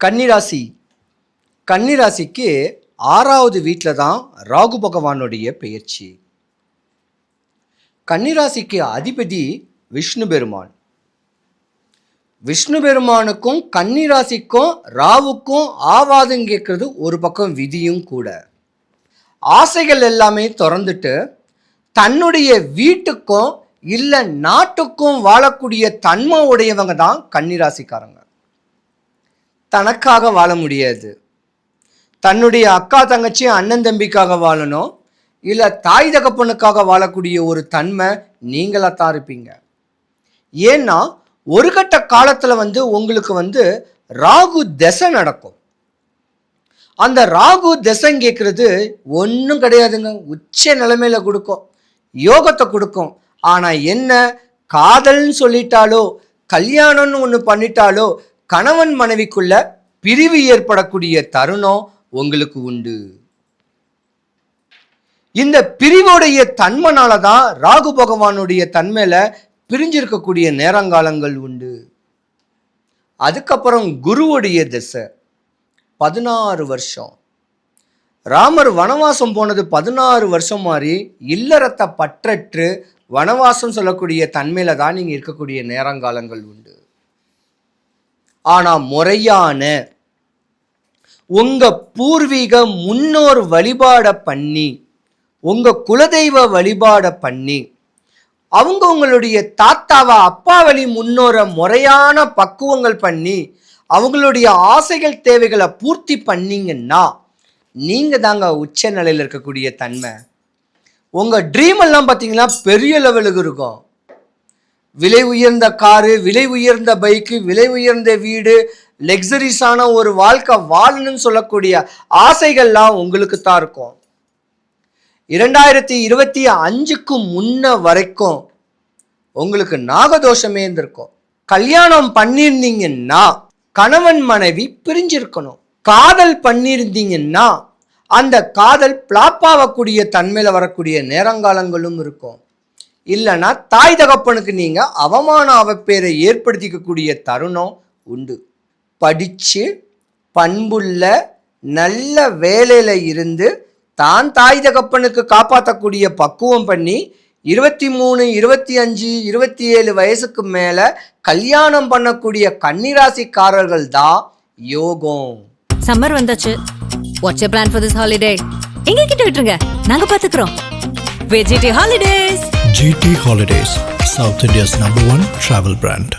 கன்னிராசி. கன்னிராசிக்கு 6வது வீட்டில் தான் ராகு பகவானுடைய பெயர்ச்சி. கன்னிராசிக்கு அதிபதி விஷ்ணு பெருமான். விஷ்ணு பெருமானுக்கும் கன்னிராசிக்கும் ராவுக்கும் ஆவாதம் கேட்கறது ஒரு பக்கம் விதியும் கூட. ஆசைகள் எல்லாமே திறந்துட்டு தன்னுடைய வீட்டுக்கும் இல்லை நாட்டுக்கும் வாழக்கூடிய தன்மை உடையவங்க தான் கன்னிராசிக்காரங்க. தனக்காக வாழ முடியாது. தன்னுடைய அக்கா தங்கச்சி அண்ணன் தம்பிக்காக வாழணும், இல்லை தாய் தகப்பனுக்காக வாழக்கூடிய ஒரு தன்மை நீங்களாக தான் இருப்பீங்க. ஏன்னா ஒரு கட்ட காலத்தில் உங்களுக்கு ராகு தசை நடக்கும். அந்த ராகு தசை கேட்குறது ஒன்றும் கிடையாதுங்க, உச்ச நிலைமையில கொடுக்கும், யோகத்தை கொடுக்கும். ஆனால் என்ன, காதல்னு சொல்லிட்டாலோ கல்யாணம்னு ஒன்று பண்ணிட்டாலோ கணவன் மனைவிக்குள்ள பிரிவு ஏற்படக்கூடிய தருணம் உங்களுக்கு உண்டு. இந்த பிரிவுடைய தன்மைனால தான் ராகு பகவானுடைய தன்மையில பிரிஞ்சிருக்கக்கூடிய நேரங்காலங்கள் உண்டு. அதுக்கப்புறம் குருவுடைய திசை 16 வருஷம். ராமர் வனவாசம் போனது 16 வருஷம் மாதிரி இல்லறத்தை பற்றற்று வனவாசம் சொல்லக்கூடிய தன்மையில தான் நீங்க இருக்கக்கூடிய நேரங்காலங்கள் உண்டு. ஆனா முறையான உங்க பூர்வீக முன்னோர் வழிபாட பண்ணி, உங்க குலதெய்வ வழிபாட பண்ணி, உங்களுடைய தாத்தாவா அப்பா வழி முன்னோரை முறையான பக்குவங்கள் பண்ணி அவங்களுடைய ஆசைகள் தேவைகளை பூர்த்தி பண்ணீங்கன்னா நீங்க தாங்க உச்ச நிலையில் இருக்கக்கூடிய தன்மை. உங்க ட்ரீம் எல்லாம் பார்த்தீங்கன்னா பெரிய லெவலுக்கு இருக்கும். விலை உயர்ந்த காரு, விலை உயர்ந்த பைக்கு, விலை உயர்ந்த வீடு, லக்ஸரிஸான ஒரு வாழ்க்கை வாழணும்னு சொல்லக்கூடிய ஆசைகள்லாம் உங்களுக்கு தான் இருக்கும். 2025க்கு முன்ன வரைக்கும் உங்களுக்கு நாகதோஷமே இருந்திருக்கும். கல்யாணம் பண்ணியிருந்தீங்கன்னா கணவன் மனைவி பிரிஞ்சிருக்கணும். காதல் பண்ணியிருந்தீங்கன்னா அந்த காதல் பிளாப்பாகக்கூடிய தன்மையில வரக்கூடிய நேரங்காலங்களும் இருக்கும். இல்லைன்னா தாய் தகப்பனுக்கு நீங்க அவமான அவப்பேரை ஏற்படுத்திக்கக்கூடிய தருணம் உண்டு. படிச்சு பண்புள்ள நல்ல வேலையில இருந்து தான் தாய் தகப்பனுக்கு காப்பாற்றக்கூடிய பக்குவம் பண்ணி 23, 25, 27 வயசுக்கு மேல கல்யாணம் பண்ணக்கூடிய கன்னிராசிக்காரர்கள் தான் யோகம். சம்மர் வந்தாச்சு. What's your plan for this holiday? எங்க கிட்ட விட்டுருங்க, நாங்க பாத்துக்கிறோம். GT Holidays. GT Holidays, South India's #1 travel brand.